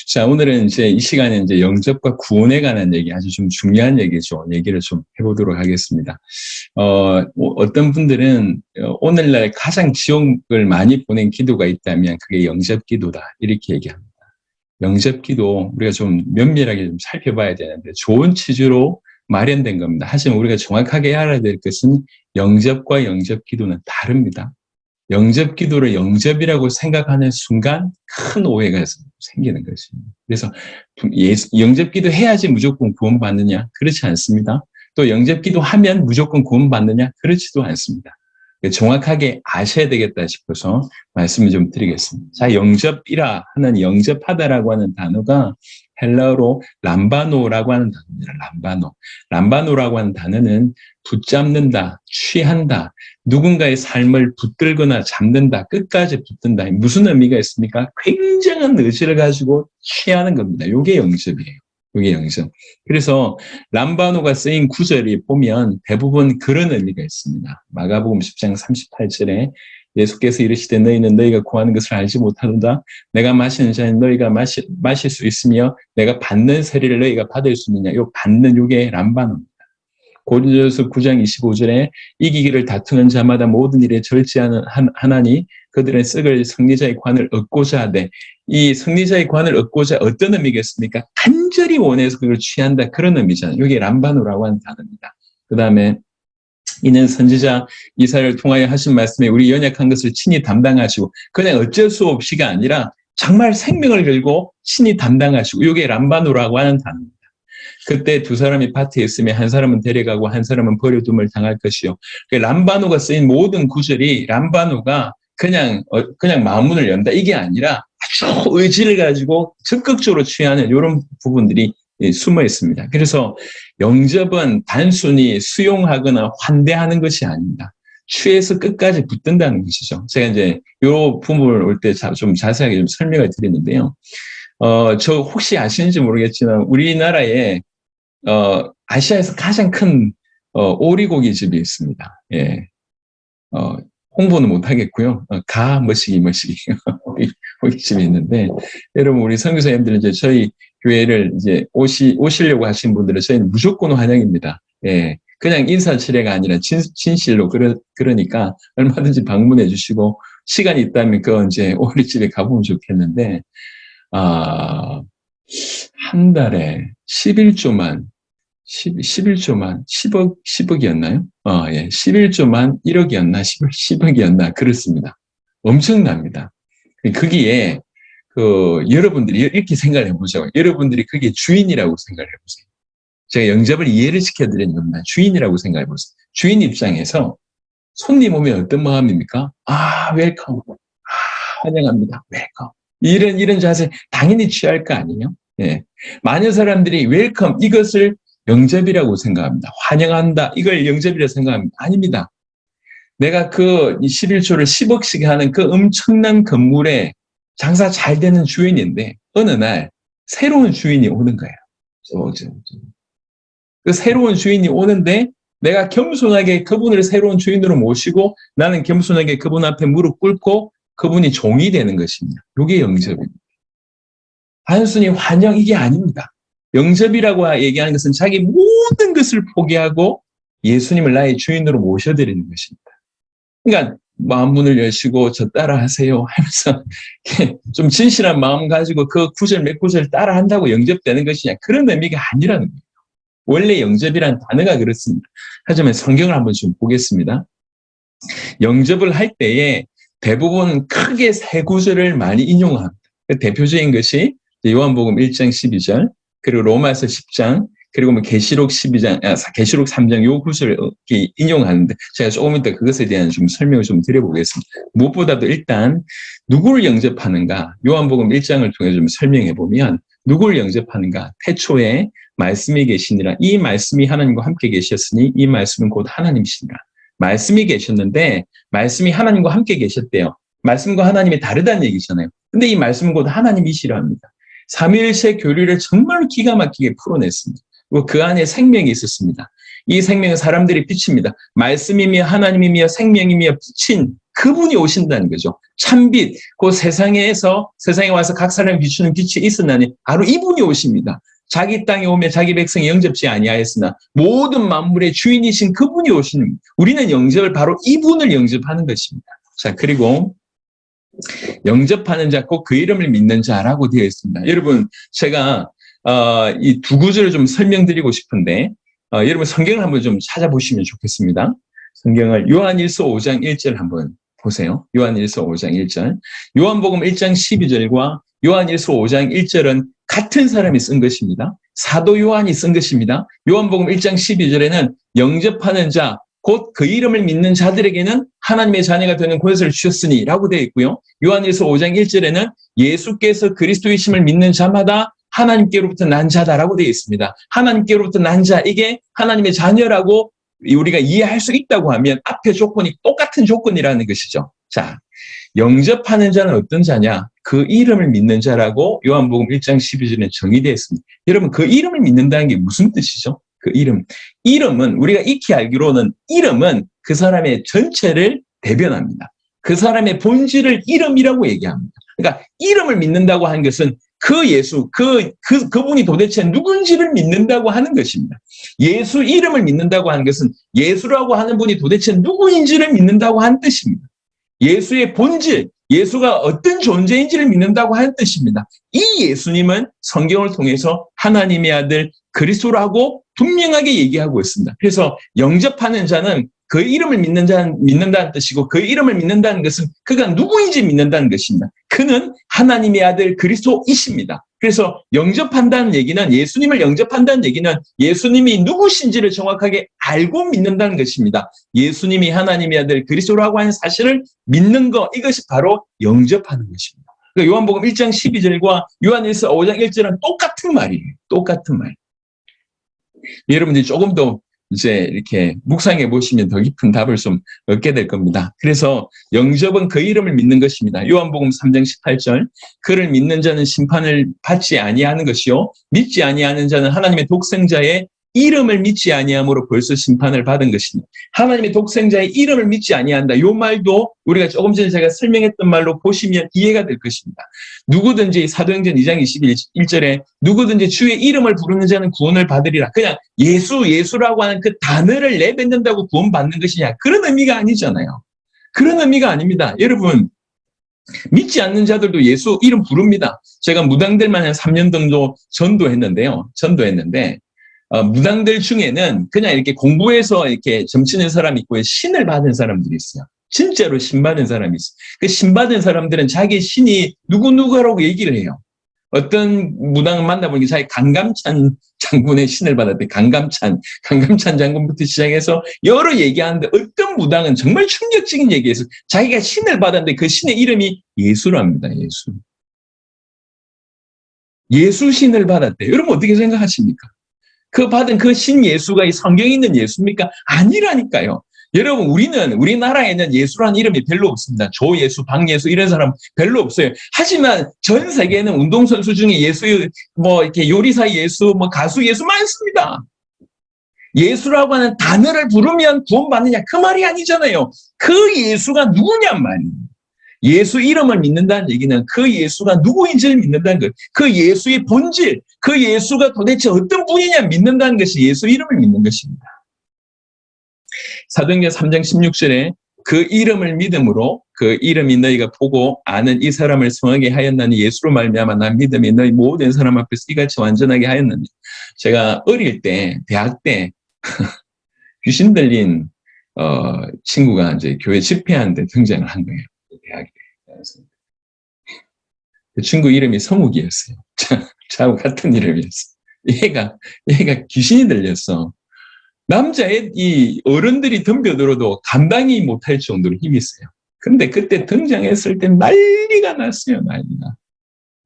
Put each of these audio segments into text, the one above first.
자, 오늘은 이제 이 시간에 이제 영접과 구원에 관한 얘기, 아주 좀 중요한 얘기죠. 얘기를 좀 해보도록 하겠습니다. 어떤 분들은 오늘날 가장 지옥을 많이 보낸 기도가 있다면 그게 영접 기도다. 이렇게 얘기합니다. 영접 기도 우리가 좀 면밀하게 좀 살펴봐야 되는데 좋은 취지로 마련된 겁니다. 하지만 우리가 정확하게 알아야 될 것은 영접과 영접 기도는 다릅니다. 영접 기도를 영접이라고 생각하는 순간 큰 오해가 생기는 것입니다. 그래서 영접 기도 해야지 무조건 구원받느냐? 그렇지 않습니다. 또 영접 기도 하면 무조건 구원받느냐? 그렇지도 않습니다. 정확하게 아셔야 되겠다 싶어서 말씀을 좀 드리겠습니다. 자, 영접이라 하는 영접하다라고 하는 단어가 헬라어로 람바노라고 하는 단어입니다. 람바노라고 하는 단어는 붙잡는다, 취한다, 누군가의 삶을 붙들거나 잡는다, 끝까지 붙든다. 무슨 의미가 있습니까? 굉장한 의지를 가지고 취하는 겁니다. 이게 영접이에요. 이게 영접. 그래서 람바노가 쓰인 구절이 보면 대부분 그런 의미가 있습니다. 마가복음 10장 38절에 예수께서 이르시되 너희는 너희가 구하는 것을 알지 못하도다. 내가 마시는 잔은 너희가 마실 수 있으며 내가 받는 세례를 너희가 받을 수 있느냐. 이 받는 요게 람바노입니다. 고린도전서 9장 25절에 이기기를 다투는 자마다 모든 일에 절제하나니 그들은 썩을 승리자의 관을 얻고자 하되, 이 승리자의 관을 얻고자 어떤 의미겠습니까? 간절히 원해서 그걸 취한다, 그런 의미잖아요. 이게 람바노라고 하는 단어입니다. 그 다음에 이는 선지자 이사야를 통하여 하신 말씀에 우리 연약한 것을 친히 담당하시고, 그냥 어쩔 수 없이가 아니라 정말 생명을 걸고 친히 담당하시고, 이게 람바노라고 하는 단어입니다. 그때 두 사람이 밭에 있으면 한 사람은 데려가고 한 사람은 버려둠을 당할 것이요. 람바노가 쓰인 모든 구절이 람바노가 그냥 마음문을 연다, 이게 아니라 아주 의지를 가지고 적극적으로 취하는 이런 부분들이 숨어 있습니다. 그래서 영접은 단순히 수용하거나 환대하는 것이 아닙니다. 취해서 끝까지 붙든다는 것이죠. 제가 이제 이 부분을 올 때 좀 자세하게 좀 설명을 드리는데요. 저 혹시 아시는지 모르겠지만 우리나라에 아시아에서 가장 큰 오리고기 집이 있습니다. 예. 홍보는 못 하겠고요. 머시기 고깃집이 있는데, 여러분 우리 선교사님들은 이제 저희 교회를 이제 오시려고 하신 분들은 저희는 무조건 환영입니다. 예. 그냥 인사치레가 아니라 진실로 그러니까 얼마든지 방문해 주시고 시간이 있다면 그 이제 오리집에 가보면 좋겠는데, 한 달에 11조만 10억이었나요? 예. 11조만 1억이었나? 10억이었나? 그렇습니다. 엄청납니다. 거기에, 여러분들이 이렇게 생각을 해보자고요. 여러분들이 그게 주인이라고 생각을 해보세요. 제가 영접을 이해를 시켜드리는 겁니다. 주인이라고 생각해 보세요. 주인 입장에서 손님 오면 어떤 마음입니까? 웰컴. 환영합니다. 웰컴. 이런 자세 당연히 취할 거 아니에요? 예. 많은 사람들이 웰컴, 이것을 영접이라고 생각합니다. 환영한다, 이걸 영접이라고 생각합니다. 아닙니다. 내가 그 11조를 10억씩 하는 그 엄청난 건물에 장사 잘 되는 주인인데 어느 날 새로운 주인이 오는 거예요. 그 새로운 주인이 오는데 내가 겸손하게 그분을 새로운 주인으로 모시고 나는 겸손하게 그분 앞에 무릎 꿇고 그분이 종이 되는 것입니다. 이게 영접입니다. 단순히 환영, 이게 아닙니다. 영접이라고 얘기하는 것은 자기 모든 것을 포기하고 예수님을 나의 주인으로 모셔드리는 것입니다. 그러니까 마음문을 여시고 저 따라하세요 하면서 좀 진실한 마음 가지고 그 구절 몇 구절 따라한다고 영접되는 것이냐, 그런 의미가 아니라는 거예요. 원래 영접이라는 단어가 그렇습니다. 하지만 성경을 한번 좀 보겠습니다. 영접을 할 때에 대부분 크게 세 구절을 많이 인용합니다. 대표적인 것이 요한복음 1장 12절, 그리고 로마서 10장, 그리고 계시록 12장, 계시록 3장 요 구절을 인용하는데 제가 조금 이따 그것에 대한 좀 설명을 좀 드려보겠습니다. 무엇보다도 일단 누구를 영접하는가, 요한복음 1장을 통해 좀 설명해 보면 누구를 영접하는가, 태초에 말씀이 계시니라, 이 말씀이 하나님과 함께 계셨으니 이 말씀은 곧 하나님이시니라. 말씀이 계셨는데 말씀이 하나님과 함께 계셨대요. 말씀과 하나님이 다르다는 얘기잖아요. 근데 이 말씀은 곧 하나님이시라 합니다. 삼위일체 교리를 정말 기가 막히게 풀어냈습니다. 그리고 그 안에 생명이 있었습니다. 이 생명은 사람들이 빛입니다. 말씀이며 하나님이며 생명이며 빛인 그분이 오신다는 거죠. 참빛, 그 세상에 와서 각 사람이 비추는 빛이 있으나니 바로 이분이 오십니다. 자기 땅에 오며 자기 백성이 영접지 아니하였으나 모든 만물의 주인이신 그분이 오시는, 우리는 영접을 바로 이분을 영접하는 것입니다. 자, 그리고 영접하는 자, 꼭 그 이름을 믿는 자라고 되어 있습니다. 여러분, 제가 이 두 구절을 좀 설명드리고 싶은데, 여러분 성경을 한번 좀 찾아보시면 좋겠습니다. 성경을 요한일서 5장 1절 한번 보세요. 요한일서 5장 1절. 요한복음 1장 12절과 요한일서 5장 1절은 같은 사람이 쓴 것입니다. 사도 요한이 쓴 것입니다. 요한복음 1장 12절에는 영접하는 자, 곧 그 이름을 믿는 자들에게는 하나님의 자녀가 되는 권세를 주셨으니 라고 되어 있고요. 요한일서 5장 1절에는 예수께서 그리스도이심을 믿는 자마다 하나님께로부터 난 자다라고 되어 있습니다. 하나님께로부터 난 자, 이게 하나님의 자녀라고 우리가 이해할 수 있다고 하면 앞에 조건이 똑같은 조건이라는 것이죠. 자, 영접하는 자는 어떤 자냐? 그 이름을 믿는 자라고 요한복음 1장 12절에 정의되어 있습니다. 여러분, 그 이름을 믿는다는 게 무슨 뜻이죠? 그 이름은 우리가 익히 알기로는 이름은 그 사람의 전체를 대변합니다. 그 사람의 본질을 이름이라고 얘기합니다. 그러니까 이름을 믿는다고 하는 것은 그 예수, 그분이 도대체 누군지를 믿는다고 하는 것입니다. 예수 이름을 믿는다고 하는 것은 예수라고 하는 분이 도대체 누구인지를 믿는다고 하는 뜻입니다. 예수의 본질, 예수가 어떤 존재인지를 믿는다고 하는 뜻입니다. 이 예수님은 성경을 통해서 하나님의 아들 그리스도라고 분명하게 얘기하고 있습니다. 그래서 영접하는 자는 그 이름을 믿는다는 뜻이고, 그 이름을 믿는다는 것은 그가 누구인지 믿는다는 것입니다. 그는 하나님의 아들 그리스도이십니다. 그래서 영접한다는 얘기는, 예수님을 영접한다는 얘기는 예수님이 누구신지를 정확하게 알고 믿는다는 것입니다. 예수님이 하나님의 아들 그리스도라고 하는 사실을 믿는 것, 이것이 바로 영접하는 것입니다. 그러니까 요한복음 1장 12절과 요한일서 5장 1절은 똑같은 말이에요. 똑같은 말. 여러분들이 조금 더 이제 이렇게 묵상해 보시면 더 깊은 답을 좀 얻게 될 겁니다. 그래서 영접은 그 이름을 믿는 것입니다. 요한복음 3장 18절, 그를 믿는 자는 심판을 받지 아니하는 것이요 믿지 아니하는 자는 하나님의 독생자의 이름을 믿지 아니함으로 벌써 심판을 받은 것입니다. 하나님의 독생자의 이름을 믿지 아니한다. 이 말도 우리가 조금 전에 제가 설명했던 말로 보시면 이해가 될 것입니다. 누구든지 사도행전 2장 21절에 누구든지 주의 이름을 부르는 자는 구원을 받으리라. 그냥 예수라고 하는 그 단어를 내뱉는다고 구원받는 것이냐, 그런 의미가 아니잖아요. 그런 의미가 아닙니다. 여러분, 믿지 않는 자들도 예수 이름 부릅니다. 제가 무당들만 한 3년 정도 전도했는데 무당들 중에는 그냥 이렇게 공부해서 이렇게 점치는 사람이 있고 신을 받은 사람들이 있어요. 진짜로 신 받은 사람이 있어요. 그 신 받은 사람들은 자기 신이 누구누구라고 얘기를 해요. 어떤 무당을 만나보니까 자기 강감찬 장군의 신을 받았대. 강감찬 장군부터 시작해서 여러 얘기하는데, 어떤 무당은 정말 충격적인 얘기에서 자기가 신을 받았는데 그 신의 이름이 예수랍니다. 예수 신을 받았대. 여러분 어떻게 생각하십니까? 그 받은 그 신 예수가 이 성경에 있는 예수입니까? 아니라니까요. 여러분, 우리나라에는 예수라는 이름이 별로 없습니다. 조예수, 박예수 이런 사람 별로 없어요. 하지만 전 세계에는 운동선수 중에 예수, 이렇게 요리사 예수, 가수 예수 많습니다. 예수라고 하는 단어를 부르면 구원받느냐, 그 말이 아니잖아요. 그 예수가 누구냔 말이에요. 예수 이름을 믿는다는 얘기는 그 예수가 누구인지를 믿는다는 것, 그 예수의 본질, 그 예수가 도대체 어떤 분이냐 믿는다는 것이 예수 이름을 믿는 것입니다. 사도행전 3장 16절에 그 이름을 믿음으로, 그 이름이 너희가 보고 아는 이 사람을 성하게 하였나니 예수로 말미암아 난 믿음이 너희 모든 사람 앞에서 이같이 완전하게 하였나니. 제가 어릴 때, 대학 때 귀신 들린 친구가 이제 교회 집회하는데 등장을 한 거예요. 대학에. 그 친구 이름이 성욱이었어요. 저하고 같은 이름이었어요. 얘가 귀신이 들렸어. 남자애, 이 어른들이 덤벼들어도 감당이 못할 정도로 힘이 있어요. 근데 그때 등장했을 때 난리가 났어요, 난리가.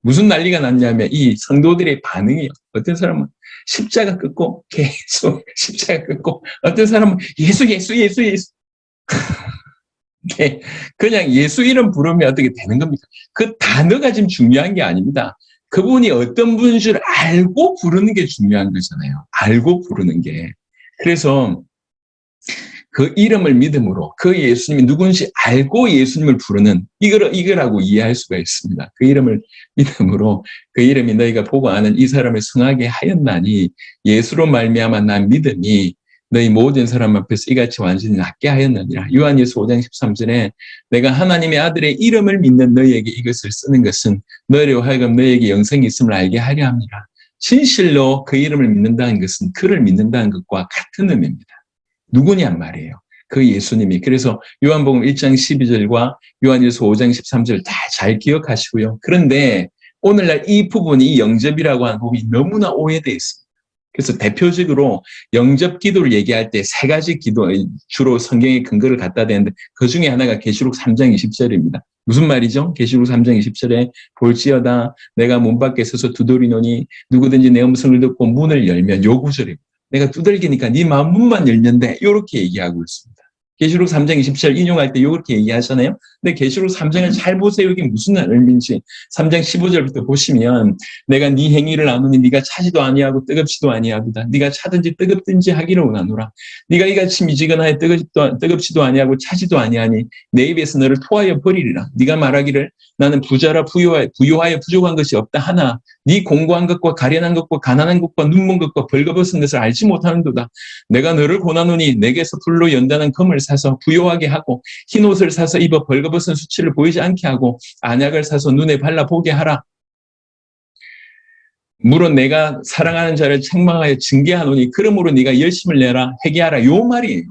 무슨 난리가 났냐면 이 성도들의 반응이요. 어떤 사람은 십자가 끊고 계속 십자가 끊고, 어떤 사람은 예수. 네, 그냥 예수 이름 부르면 어떻게 되는 겁니까? 그 단어가 지금 중요한 게 아닙니다. 그분이 어떤 분인 줄 알고 부르는 게 중요한 거잖아요. 알고 부르는 게. 그래서 그 이름을 믿음으로 그 예수님이 누군지 알고 예수님을 부르는 이거라고 이해할 수가 있습니다. 그 이름을 믿음으로 그 이름이 너희가 보고 아는 이 사람을 성하게 하였나니 예수로 말미암아 난 믿음이 너희 모든 사람 앞에서 이같이 완전히 낫게 하였느니라. 요한일서 5장 13절에 내가 하나님의 아들의 이름을 믿는 너희에게 이것을 쓰는 것은 너희로 하여금 너희에게 영생이 있음을 알게 하려 합니다. 진실로 그 이름을 믿는다는 것은 그를 믿는다는 것과 같은 의미입니다. 누구냔 말이에요. 그 예수님이. 그래서 요한복음 1장 12절과 요한일서 5장 13절 다 잘 기억하시고요. 그런데 오늘날 이 부분이 이 영접이라고 하는 부분이 너무나 오해되어 있습니다. 그래서 대표적으로 영접 기도를 얘기할 때 세 가지 기도, 주로 성경의 근거를 갖다 대는데 그 중에 하나가 계시록 3장 20절입니다. 무슨 말이죠? 계시록 3장 20절에 볼지어다 내가 문 밖에 서서 두드리노니 누구든지 내 음성을 듣고 문을 열면 요 구절입니다. 내가 두들기니까 네 마음 문만 열는데 이렇게 얘기하고 있습니다. 계시록 3장 20절 인용할 때 이렇게 얘기하잖아요. 근데 계시록 3장을 잘 보세요. 이게 무슨 의미인지. 3장 15절부터 보시면 내가 네 행위를 아노니 네가 차지도 아니하고 뜨겁지도 아니하고다. 네가 차든지 뜨겁든지 하기를 원하노라. 네가 이같이 미지근하여 뜨겁지도 아니하고 차지도 아니하니 내 입에서 너를 토하여 버리리라. 네가 말하기를 나는 부자라 부요하여 부족한 것이 없다 하나 네 공고한 것과 가련한 것과 가난한 것과 눈먼 것과 벌거벗은 것을 알지 못하는도다. 내가 너를 고나노니 내게서 불로 연다는 검을 사서 부요하게 하고 흰 옷을 사서 입어 벌거벗은 수치를 보이지 않게 하고 안약을 사서 눈에 발라 보게 하라. 물론 내가 사랑하는 자를 책망하여 징계하노니 그러므로 네가 열심을 내라 회개하라. 요 말이에요.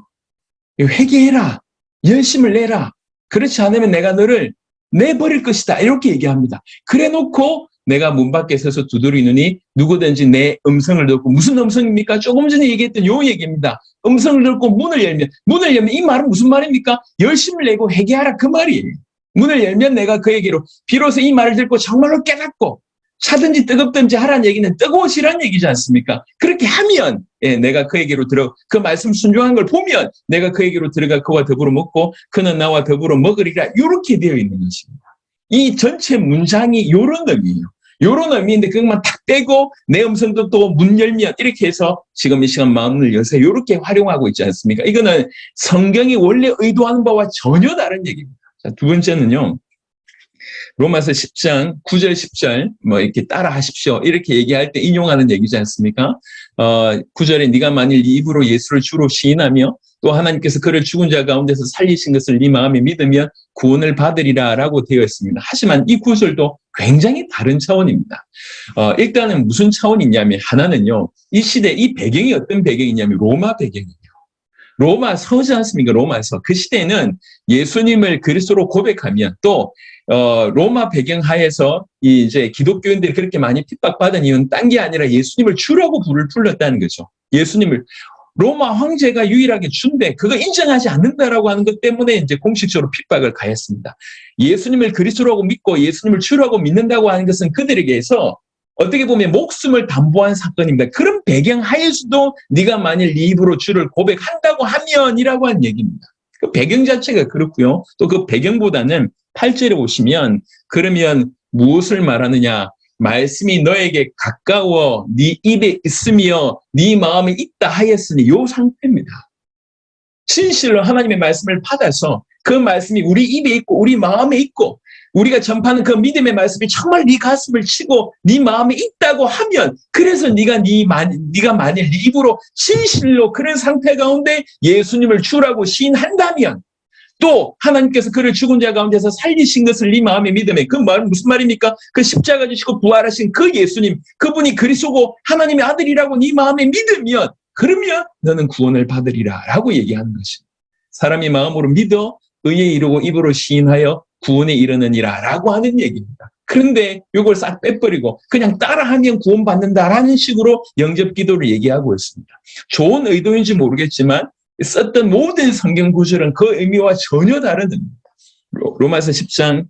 회개해라. 열심을 내라. 그렇지 않으면 내가 너를 내버릴 것이다. 이렇게 얘기합니다. 그래 놓고 내가 문 밖에 서서 두드리느니 누구든지 내 음성을 듣고 무슨 음성입니까? 조금 전에 얘기했던 요 얘기입니다. 음성을 듣고 문을 열면 이 말은 무슨 말입니까? 열심을 내고 회개하라 그 말이에요. 문을 열면 내가 그에게로 비로소 이 말을 듣고 정말로 깨닫고 차든지 뜨겁든지 하라는 얘기는 뜨거우시라는 얘기지 않습니까? 그렇게 하면 내가 그에게로 그 말씀 순종한 걸 보면 내가 그에게로 들어가 그와 더불어 먹고 그는 나와 더불어 먹으리라. 이렇게 되어 있는 것입니다. 이 전체 문장이 이런 의미예요. 이런 의미인데 그것만 딱 떼고 내 음성도 또 문 열면 이렇게 해서 지금 이 시간 마음을 여세요. 이렇게 활용하고 있지 않습니까? 이거는 성경이 원래 의도하는 바와 전혀 다른 얘기입니다. 자, 두 번째는요. 로마서 10장 9절 10절 뭐 이렇게 따라 하십시오. 이렇게 얘기할 때 인용하는 얘기지 않습니까? 9절에 네가 만일 네 입으로 예수를 주로 시인하며 또 하나님께서 그를 죽은 자 가운데서 살리신 것을 네 마음에 믿으면 구원을 받으리라라고 되어 있습니다. 하지만 이 구절도 굉장히 다른 차원입니다. 일단은 무슨 차원이냐면 하나는요. 이 시대 이 배경이 어떤 배경이냐면 로마 배경이에요. 로마 서지 않습니까? 로마서. 그 시대는 예수님을 그리스도로 고백하면 또 로마 배경 하에서 이제 기독교인들이 그렇게 많이 핍박받은 이유는 딴 게 아니라 예수님을 주라고 불을 불렀다는 거죠. 예수님을 로마 황제가 유일하게 준대 그거 인정하지 않는다라고 하는 것 때문에 이제 공식적으로 핍박을 가했습니다. 예수님을 그리스도라고 믿고 예수님을 주라고 믿는다고 하는 것은 그들에게서 어떻게 보면 목숨을 담보한 사건입니다. 그런 배경 하에서도 네가 만일 네 입으로 주를 고백한다고 하면이라고 하는 얘기입니다. 그 배경 자체가 그렇고요. 또 그 배경보다는 8절에 보시면 그러면 무엇을 말하느냐? 말씀이 너에게 가까워 네 입에 있으며 네 마음에 있다 하였으니 이 상태입니다. 진실로 하나님의 말씀을 받아서 그 말씀이 우리 입에 있고 우리 마음에 있고 우리가 전파하는 그 믿음의 말씀이 정말 네 가슴을 치고 네 마음에 있다고 하면 그래서 네가 만일 네 입으로 진실로 그런 상태 가운데 예수님을 주라고 시인한다면 또 하나님께서 그를 죽은 자 가운데서 살리신 것을 네 마음에 믿음에 그 말은 무슨 말입니까? 그 십자가 지시고 부활하신 그 예수님 그분이 그리스도고 하나님의 아들이라고 네 마음에 믿으면 그러면 너는 구원을 받으리라 라고 얘기하는 것입니다. 사람이 마음으로 믿어 의에 이르고 입으로 시인하여 구원에 이르느니라 라고 하는 얘기입니다. 그런데 이걸 싹 빼버리고 그냥 따라하면 구원받는다라는 식으로 영접 기도를 얘기하고 있습니다. 좋은 의도인지 모르겠지만 썼던 모든 성경 구절은 그 의미와 전혀 다른 의미입니다. 로마서 10장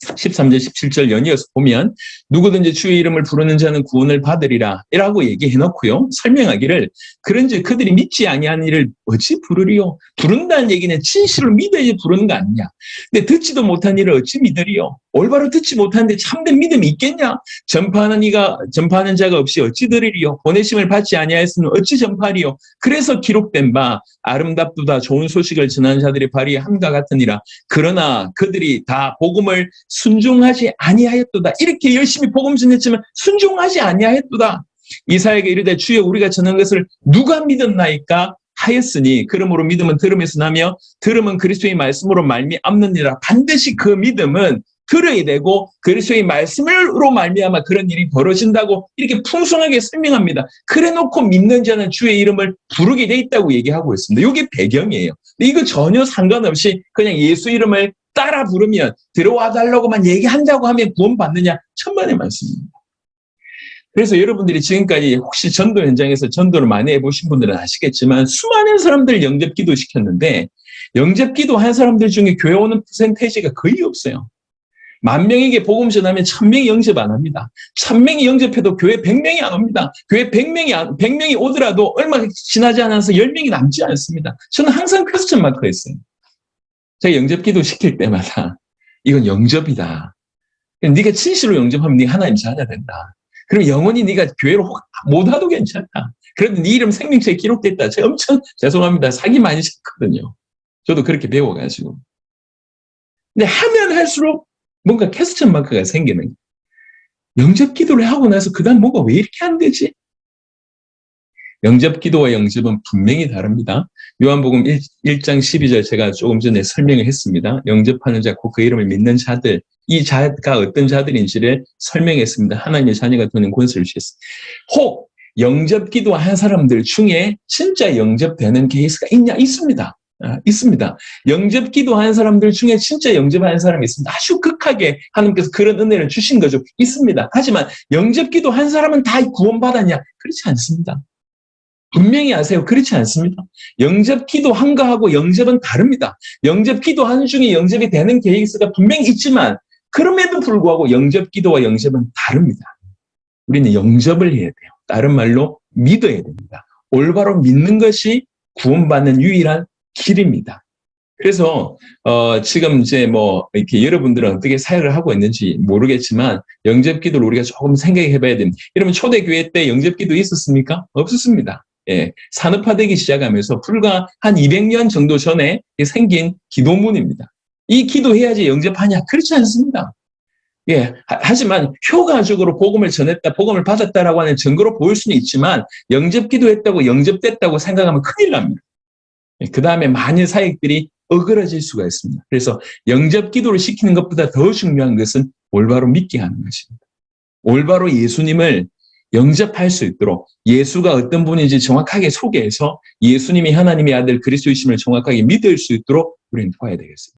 13절, 17절 연이어서 보면 누구든지 주의 이름을 부르는 자는 구원을 받으리라 라고 얘기해놓고요. 설명하기를 그런즉 그들이 믿지 아니한 이를 어찌 부르리요? 부른다는 얘기는 진실로 믿어야지 부르는 거 아니냐. 근데 듣지도 못한 이를 어찌 믿으리요? 올바로 듣지 못하는데 참된 믿음이 있겠냐? 전파하는 자가 없이 어찌 들으리요? 보내심을 받지 아니하였으면 어찌 전파하리요? 그래서 기록된 바 아름답도다 좋은 소식을 전하는 자들의 발이 함과 같으니라. 그러나 그들이 다 복음을 순종하지 아니하였도다. 이렇게 열심히 복음 전했지만 순종하지 아니하였도다. 이사야에게 이르되 주여 우리가 전한 것을 누가 믿었나이까 하였으니 그러므로 믿음은 들음에서 나며 들음은 그리스도의 말씀으로 말미암느니라. 반드시 그 믿음은 들어야 되고 그리스도의 말씀으로 말미암아 그런 일이 벌어진다고 이렇게 풍성하게 설명합니다. 그래놓고 믿는 자는 주의 이름을 부르게 돼 있다고 얘기하고 있습니다. 이게 배경이에요. 근데 이거 전혀 상관없이 그냥 예수 이름을 따라 부르면 들어와 달라고만 얘기한다고 하면 구원받느냐? 천만의 말씀입니다. 그래서 여러분들이 지금까지 혹시 전도 현장에서 전도를 많이 해보신 분들은 아시겠지만 수많은 사람들 영접기도 시켰는데 영접기도 한 사람들 중에 교회 오는 퍼센테이지가 거의 없어요. 10,000명에게 복음 전하면 1,000명이 영접 안 합니다. 1,000명이 영접해도 교회 100명이 안 옵니다. 교회 100명이 오더라도 얼마 지나지 않아서 10명이 남지 않습니다. 저는 항상 퀘스천 마크했어요. 제가 영접기도 시킬 때마다 이건 영접이다. 네가 진실로 영접하면 네가 하나님 자녀 된다. 그럼 영원히 네가 교회로 못 와도 괜찮다. 그래도 네 이름 생명책에 기록됐다. 제가 엄청 죄송합니다. 사기 많이 쳤거든요. 저도 그렇게 배워가지고. 근데 하면 할수록 뭔가 퀘스천 마크가 생기는 거예요. 영접 기도를 하고 나서 그 다음 뭐가 왜 이렇게 안 되지? 영접 기도와 영접은 분명히 다릅니다. 요한복음 1장 12절 제가 조금 전에 설명을 했습니다. 영접하는 자, 곧 그 이름을 믿는 자들, 이 자가 어떤 자들인지를 설명했습니다. 하나님의 자녀가 되는 권세를 주셨습니다. 혹 영접 기도한 사람들 중에 진짜 영접되는 케이스가 있냐? 있습니다. 있습니다. 영접 기도한 사람들 중에 진짜 영접하는 사람이 있습니다. 아주 극하게 하나님께서 그런 은혜를 주신 거죠. 있습니다. 하지만 영접 기도한 사람은 다 구원받았냐? 그렇지 않습니다. 분명히 아세요. 그렇지 않습니다. 영접 기도한 거하고 영접은 다릅니다. 영접 기도하는 중에 영접이 되는 케이스가 분명히 있지만 그럼에도 불구하고 영접 기도와 영접은 다릅니다. 우리는 영접을 해야 돼요. 다른 말로 믿어야 됩니다. 올바로 믿는 것이 구원받는 유일한 길입니다. 그래서 지금 이제 뭐 이렇게 여러분들은 어떻게 사역을 하고 있는지 모르겠지만 영접 기도를 우리가 조금 생각해 봐야 됩니다. 여러분 초대교회 때 영접 기도 있었습니까? 없었습니다. 예, 산업화되기 시작하면서 불과 한 200년 정도 전에 생긴 기도문입니다. 이 기도해야지 영접하냐? 그렇지 않습니다. 예, 하지만 효과적으로 복음을 전했다, 복음을 받았다라고 하는 증거로 보일 수는 있지만 영접 기도했다고 영접됐다고 생각하면 큰일 납니다. 그 다음에 많은 사역들이 어그러질 수가 있습니다. 그래서 영접 기도를 시키는 것보다 더 중요한 것은 올바로 믿게 하는 것입니다. 올바로 예수님을 영접할 수 있도록 예수가 어떤 분인지 정확하게 소개해서 예수님이 하나님의 아들 그리스도이심을 정확하게 믿을 수 있도록 우리는 도와야 되겠습니다.